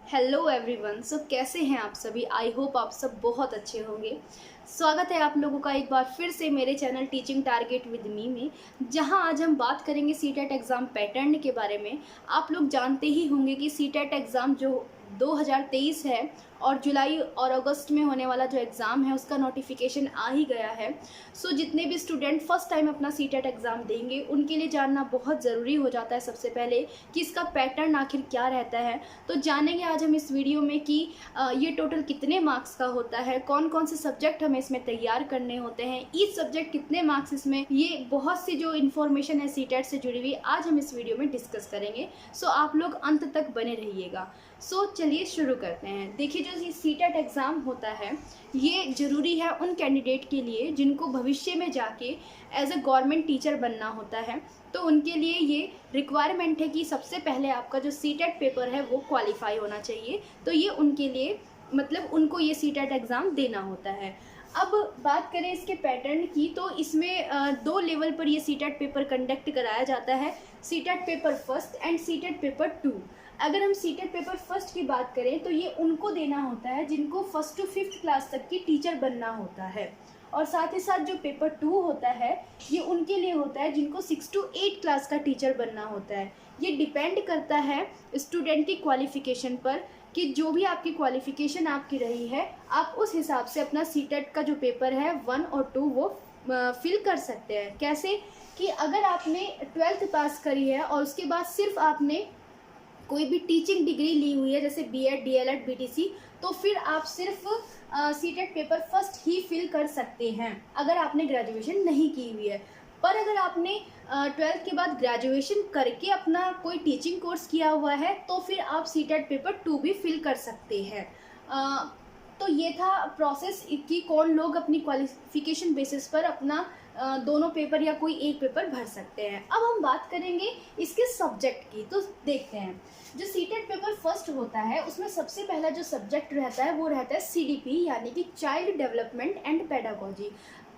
Hello everyone. सो कैसे हैं आप सभी? आई होप आप सब बहुत अच्छे होंगे। स्वागत है आप लोगों का एक बार फिर से मेरे channel teaching target with me में, जहां आज हम बात करेंगे सीटेट एग्ज़ाम पैटर्न के बारे में। आप लोग जानते ही होंगे कि सीटेट एग्ज़ाम जो 2023 है और जुलाई और अगस्त में होने वाला जो एग्ज़ाम है उसका नोटिफिकेशन आ ही गया है। सो जितने भी स्टूडेंट फर्स्ट टाइम अपना सीटेट एग्ज़ाम देंगे उनके लिए जानना बहुत ज़रूरी हो जाता है सबसे पहले कि इसका पैटर्न आखिर क्या रहता है। तो जानेंगे आज हम इस वीडियो में कि ये टोटल कितने मार्क्स का होता है, कौन कौन से सब्जेक्ट हमें इसमें तैयार करने होते हैं, ईच सब्जेक्ट कितने मार्क्स इसमें, ये बहुत सी जो इन्फॉर्मेशन है सीटेट से जुड़ी हुई आज हम इस वीडियो में डिस्कस करेंगे। सो आप लोग अंत तक बने रहिएगा। सो चलिए शुरू करते हैं। देखिए, जो ये सीटेट एग्ज़ाम होता है ये ज़रूरी है उन कैंडिडेट के लिए जिनको भविष्य में जाके एज अ गवर्नमेंट टीचर बनना होता है। तो उनके लिए ये रिक्वायरमेंट है कि सबसे पहले आपका जो सीटेट पेपर है वो क्वालिफाई होना चाहिए। तो ये उनके लिए मतलब उनको ये सीटेट एग्ज़ाम देना होता है। अब बात करें इसके पैटर्न की, तो इसमें दो लेवल पर ये सीटेट पेपर कंडक्ट कराया जाता है, CTET paper first and CTET paper 2। अगर हम सीटेट पेपर फर्स्ट की बात करें तो ये उनको देना होता है जिनको फर्स्ट टू फिफ्थ क्लास तक की टीचर बनना होता है, और साथ ही साथ जो पेपर 2 होता है ये उनके लिए होता है जिनको 6 टू 8 क्लास का टीचर बनना होता है। ये डिपेंड करता है स्टूडेंट की क्वालिफ़िकेशन पर कि जो भी आपकी क्वालिफ़िकेशन आपकी रही है आप उस हिसाब से अपना सीटेट का जो पेपर है 1 और 2 वो फिल कर सकते हैं। कैसे कि अगर आपने 12th पास करी है और उसके बाद सिर्फ आपने कोई भी टीचिंग डिग्री ली हुई है जैसे बीएड, डीएलएड, बीटीसी, तो फिर आप सिर्फ सीटेट पेपर फर्स्ट ही फिल कर सकते हैं अगर आपने ग्रेजुएशन नहीं की हुई है। पर अगर आपने 12th के बाद ग्रेजुएशन करके अपना कोई टीचिंग कोर्स किया हुआ है तो फिर आप सीटेट पेपर 2 भी फिल कर सकते हैं। तो ये था प्रोसेस कि कौन लोग अपनी क्वालिफिकेशन बेसिस पर अपना दोनों पेपर या कोई एक पेपर भर सकते हैं। अब हम बात करेंगे इसके सब्जेक्ट की। तो देखते हैं, जो सीटेट पेपर फर्स्ट होता है उसमें सबसे पहला जो सब्जेक्ट रहता है वो रहता है सीडीपी, यानी कि चाइल्ड डेवलपमेंट एंड पेडागोजी।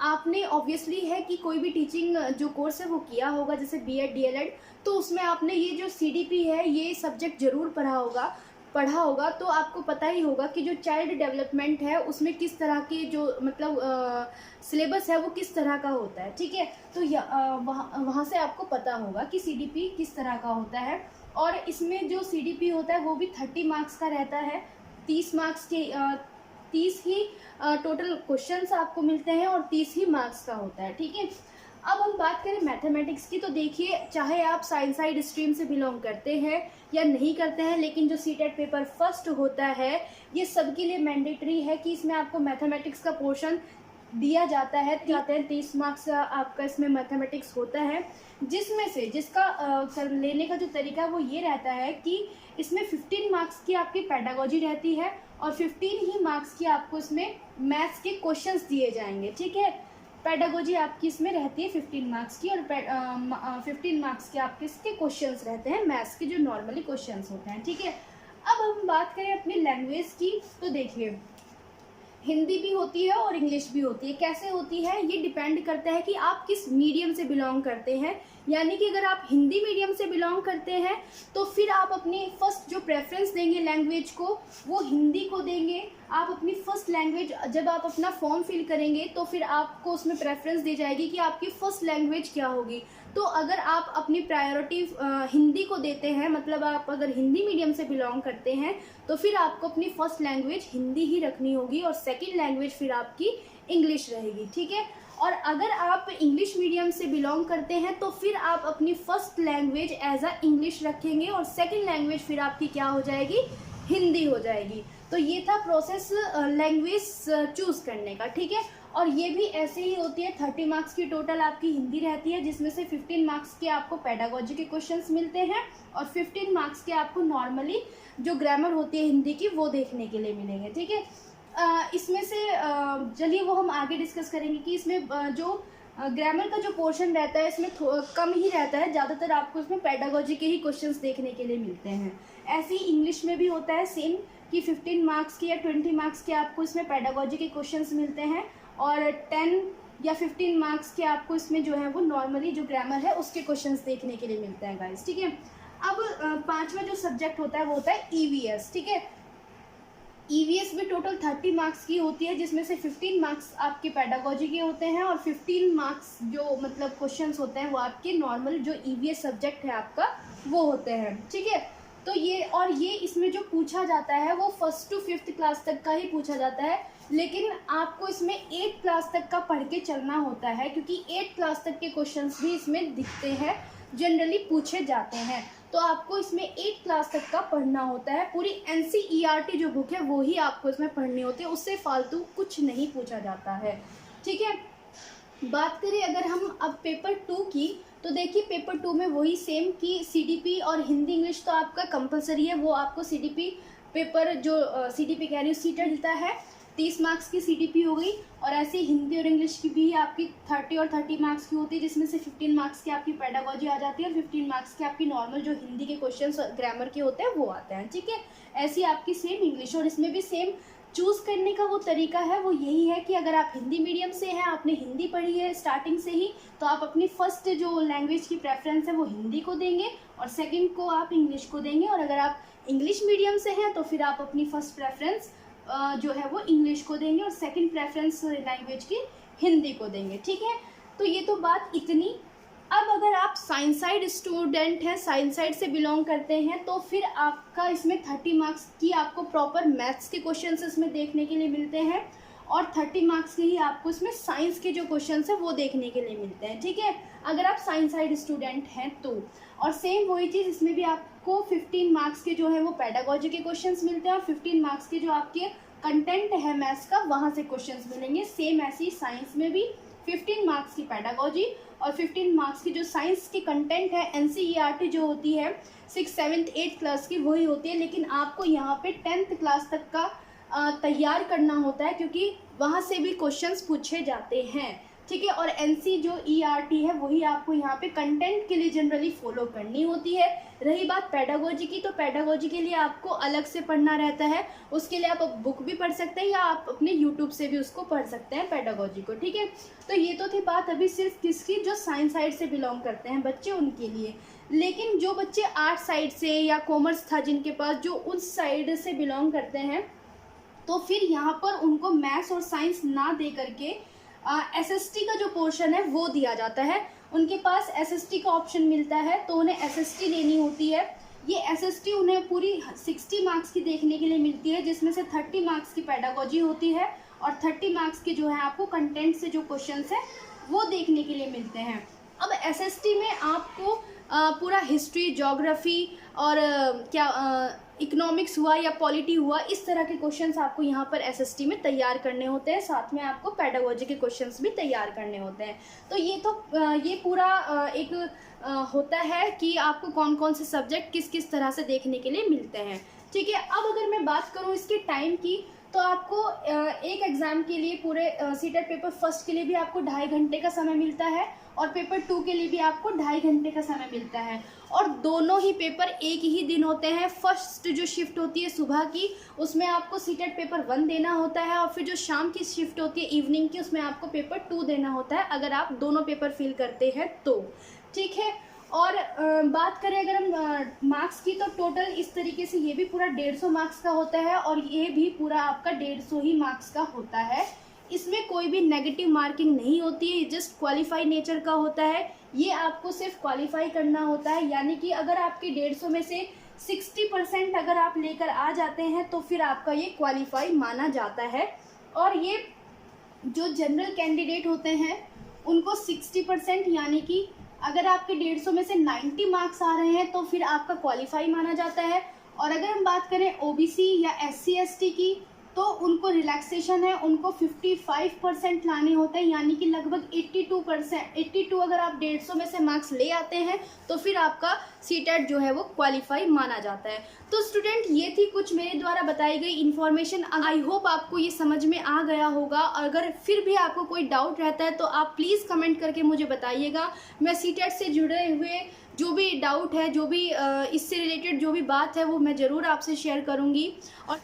आपने ऑब्वियसली है कि कोई भी टीचिंग जो कोर्स है वो किया होगा जैसे बीएड, डीएलएड, तो उसमें आपने ये जो सीडीपी है ये सब्जेक्ट जरूर पढ़ा होगा। तो आपको पता ही होगा कि जो चाइल्ड डेवलपमेंट है उसमें किस तरह के जो मतलब सिलेबस है वो किस तरह का होता है। ठीक है, तो वहाँ से आपको पता होगा कि सीडीपी किस तरह का होता है। और इसमें जो सीडीपी होता है वो भी 30 मार्क्स का रहता है। 30 मार्क्स के 30 ही टोटल क्वेश्चंस आपको मिलते हैं और 30 ही मार्क्स का होता है। ठीक है, अब हम बात करें मैथमेटिक्स की, तो देखिए चाहे आप साइंस साइड स्ट्रीम से बिलोंग करते हैं या नहीं करते हैं, लेकिन जो सीटेट पेपर फर्स्ट होता है ये सबके लिए मैंडेटरी है कि इसमें आपको मैथमेटिक्स का पोर्शन दिया जाता है। 30 मार्क्स आपका इसमें मैथमेटिक्स होता है, जिसमें से जिसका लेने का जो तरीका है वो ये रहता है कि इसमें 15 मार्क्स की आपकी पेडागोजी रहती है और 15 ही मार्क्स की आपको इसमें मैथ्स के क्वेश्चंस दिए जाएंगे। ठीक है, पेडागोजी आपकी इसमें रहती है 15 मार्क्स की और 15 मार्क्स के आपके इसके क्वेश्चंस रहते हैं मैथ्स के जो नॉर्मली क्वेश्चंस होते हैं। ठीक है, अब हम बात करें अपनी लैंग्वेज की, तो देखिए हिंदी भी होती है और इंग्लिश भी होती है। कैसे होती है ये डिपेंड करता है कि आप किस मीडियम से बिलोंग करते हैं। यानी कि अगर आप हिंदी मीडियम से बिलोंग करते हैं तो फिर आप अपनी फर्स्ट जो प्रेफरेंस देंगे लैंग्वेज को वो हिंदी को देंगे। आप अपनी फर्स्ट लैंग्वेज जब आप अपना फॉर्म फिल करेंगे तो फिर आपको उसमें प्रेफरेंस दी जाएगी कि आपकी फर्स्ट लैंग्वेज क्या होगी। तो अगर आप अपनी प्रायोरिटी हिंदी को देते हैं, मतलब आप अगर हिंदी मीडियम से बिलोंग करते हैं तो फिर आपको अपनी फर्स्ट लैंग्वेज हिंदी ही रखनी होगी और सेकंड लैंग्वेज फिर आपकी इंग्लिश रहेगी। ठीक है, और अगर आप इंग्लिश मीडियम से बिलोंग करते हैं तो फिर आप अपनी first language as a English रखेंगे और सेकंड लैंग्वेज फिर आपकी क्या हो जाएगी, हिंदी हो जाएगी। तो ये था प्रोसेस लैंग्वेज चूज करने का। ठीक है, और ये भी ऐसे ही होती है। 30 मार्क्स की टोटल आपकी हिंदी रहती है, जिसमें से 15 मार्क्स के आपको पेडागोजी के क्वेश्चंस मिलते हैं और 15 मार्क्स के आपको नॉर्मली जो ग्रामर होती है हिंदी की वो देखने के लिए मिलेंगे। ठीक है, इसमें से चलिए वो हम आगे डिस्कस करेंगे कि इसमें जो ग्रामर का जो पोर्शन रहता है इसमें कम ही रहता है, ज़्यादातर आपको इसमें पेडागोजी के ही क्वेश्चंस देखने के लिए मिलते हैं। ऐसे ही इंग्लिश में भी होता है सेम कि 15 मार्क्स के या 20 मार्क्स के आपको इसमें पेडागोजी के क्वेश्चंस मिलते हैं और 10 या 15 मार्क्स के आपको इसमें जो है वो नॉर्मली जो ग्रामर है उसके क्वेश्चंस देखने के लिए मिलते हैं गाइस। ठीक है, अब पांचवा जो सब्जेक्ट होता है वो होता है ईवीएस, ठीक है। ईवीएस में टोटल 30 मार्क्स की होती है, जिसमें से 15 मार्क्स आपके पेडागोजी के होते हैं और 15 मार्क्स जो मतलब क्वेश्चंस होते हैं वो आपके नॉर्मल जो ईवीएस सब्जेक्ट है आपका वो होते हैं, ठीक है। तो ये इसमें जो पूछा जाता है वो 1st to 5th क्लास तक का ही पूछा जाता है, लेकिन आपको इसमें 8th क्लास तक का पढ़ के चलना होता है, क्योंकि 8th क्लास तक के क्वेश्चंस भी इसमें दिखते हैं, जनरली पूछे जाते हैं। तो आपको इसमें 8th क्लास तक का पढ़ना होता है। पूरी NCERT जो बुक है वो ही आपको इसमें पढ़नी होती है, उससे फालतू कुछ नहीं पूछा जाता है, ठीक है। बात करें अगर हम अब पेपर 2 की, तो देखिए पेपर 2 में वही सेम कि CDP और हिंदी इंग्लिश तो आपका कंपलसरी है, वो आपको CDP पेपर जो CDP कह रही हूँ सीटेट मिलता है, 30 मार्क्स की CDP हो गई। और ऐसे हिंदी और इंग्लिश की भी आपकी 30 और 30 मार्क्स की होती है, जिसमें से 15 मार्क्स की आपकी पेडागोजी आ जाती है और 15 मार्क्स के आपकी नॉर्मल जो हिंदी के क्वेश्चंस ग्रामर के होते हैं वो आते हैं, ठीक है। ऐसी आपकी सेम इंग्लिश, और इसमें भी सेम चूज़ करने का वो तरीका है वो यही है कि अगर आप हिंदी मीडियम से हैं, आपने हिंदी पढ़ी है स्टार्टिंग से ही, तो आप अपनी फर्स्ट जो लैंग्वेज की प्रेफरेंस है वो हिंदी को देंगे और सेकंड को आप इंग्लिश को देंगे। और अगर आप इंग्लिश मीडियम से हैं तो फिर आप अपनी फर्स्ट प्रेफरेंस जो है वो इंग्लिश को देंगे और सेकंड प्रेफरेंस लैंग्वेज की हिंदी को देंगे, ठीक है। तो ये तो बात इतनी। अब अगर आप साइंस साइड स्टूडेंट हैं, साइंस साइड से बिलोंग करते हैं, तो फिर आपका इसमें 30 मार्क्स की आपको प्रॉपर मैथ्स के क्वेश्चंस इसमें देखने के लिए मिलते हैं और 30 मार्क्स के ही आपको इसमें साइंस के जो क्वेश्चंस हैं वो देखने के लिए मिलते हैं, ठीक है, अगर आप साइंस साइड स्टूडेंट हैं तो। और सेम वही चीज़ इसमें भी आपको 15 मार्क्स के जो है वो पेडागोजी के क्वेश्चंस मिलते हैं और 15 मार्क्स के जो आपके कंटेंट है मैथ्स का वहाँ से क्वेश्चंस मिलेंगे। सेम ऐसी साइंस में भी 15 मार्क्स की पेडागोजी और 15 मार्क्स की जो साइंस की कंटेंट है NCERT जो होती है 6th 7th 8th क्लास की वही होती है, लेकिन आपको यहाँ पे 10th क्लास तक का तैयार करना होता है, क्योंकि वहाँ से भी क्वेश्चंस पूछे जाते हैं, ठीक है। और NC जो ERT है वही आपको यहाँ पे कंटेंट के लिए जनरली फॉलो करनी होती है। रही बात पेडागोजी की, तो पेडागोजी के लिए आपको अलग से पढ़ना रहता है, उसके लिए आप बुक भी पढ़ सकते हैं या आप अपने यूट्यूब से भी उसको पढ़ सकते हैं पेडागोजी को, ठीक है। तो ये तो थी बात अभी सिर्फ किसकी, जो साइंस साइड से बिलोंग करते हैं बच्चे उनके लिए। लेकिन जो बच्चे आर्ट साइड से या कॉमर्स था जिनके पास, जो उस साइड से बिलोंग करते हैं, तो फिर यहाँ पर उनको मैथ्स और साइंस ना दे करके SST का जो पोर्शन है वो दिया जाता है। उनके पास SST का ऑप्शन मिलता है तो उन्हें SST लेनी होती है। ये SST उन्हें पूरी 60 मार्क्स की देखने के लिए मिलती है, जिसमें से 30 मार्क्स की पेडागोजी होती है और 30 मार्क्स के जो है आपको कंटेंट से जो क्वेश्चंस है वो देखने के लिए मिलते हैं। अब SST में आपको पूरा हिस्ट्री, ज्योग्राफी और इकोनॉमिक्स हुआ या पॉलिटी हुआ, इस तरह के क्वेश्चंस आपको यहाँ पर SST में तैयार करने होते हैं, साथ में आपको पेडागोजी के क्वेश्चंस भी तैयार करने होते हैं। तो ये पूरा एक होता है कि आपको कौन कौन से सब्जेक्ट किस किस तरह से देखने के लिए मिलते हैं, ठीक है। अब अगर मैं बात करूँ इसके टाइम की, तो आपको एक एग्ज़ाम के लिए पूरे सीटेट पेपर फर्स्ट के लिए भी आपको 2.5 घंटे का समय मिलता है और पेपर 2 के लिए भी आपको 2.5 घंटे का समय मिलता है, और दोनों ही पेपर एक ही दिन होते हैं। फर्स्ट जो शिफ्ट होती है सुबह की, उसमें आपको सीटेट पेपर 1 देना होता है, और फिर जो शाम की शिफ्ट होती है इवनिंग की, उसमें आपको पेपर 2 देना होता है, अगर आप दोनों पेपर फिल करते हैं तो, ठीक है। और बात करें अगर हम मार्क्स की, तो टोटल इस तरीके से ये भी पूरा 150 मार्क्स का होता है और ये भी पूरा आपका 150 ही मार्क्स का होता है। इसमें कोई भी नेगेटिव मार्किंग नहीं होती है, जस्ट क्वालिफाई नेचर का होता है। ये आपको सिर्फ क्वालिफाई करना होता है, यानी कि अगर आपके 150 में से 60% अगर आप लेकर आ जाते हैं तो फिर आपका ये क्वालिफाई माना जाता है। और ये जो जनरल कैंडिडेट होते हैं उनको 60% यानी कि अगर आपके 150 में से 90 मार्क्स आ रहे हैं तो फिर आपका क्वालिफाई माना जाता है। और अगर हम बात करें OBC या SC ST की, तो उनको रिलैक्सेशन है, उनको 55% लाने होते हैं, यानी कि लगभग 82 अगर आप 150 में से मार्क्स ले आते हैं तो फिर आपका सीटेट जो है वो क्वालिफाई माना जाता है। तो स्टूडेंट, ये थी कुछ मेरे द्वारा बताई गई इन्फॉर्मेशन। आई होप आपको ये समझ में आ गया होगा। अगर फिर भी आपको कोई डाउट रहता है तो आप प्लीज़ कमेंट करके मुझे बताइएगा। मैं सीटेट से जुड़े हुए जो भी डाउट है, जो भी इससे रिलेटेड जो भी बात है वो मैं ज़रूर आपसे शेयर करूँगी। और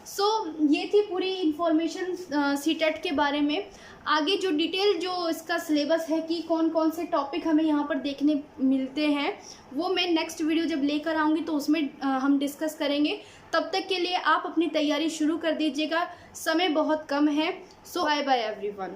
ये थी पूरी इन्फॉर्मेशन सीटेट के बारे में। आगे जो डिटेल जो इसका सिलेबस है कि कौन कौन से टॉपिक हमें यहाँ पर देखने मिलते हैं, वो मैं नेक्स्ट वीडियो जब लेकर आऊँगी तो उसमें हम डिस्कस करेंगे। तब तक के लिए आप अपनी तैयारी शुरू कर दीजिएगा, समय बहुत कम है। सो बाय बाय एवरीवन।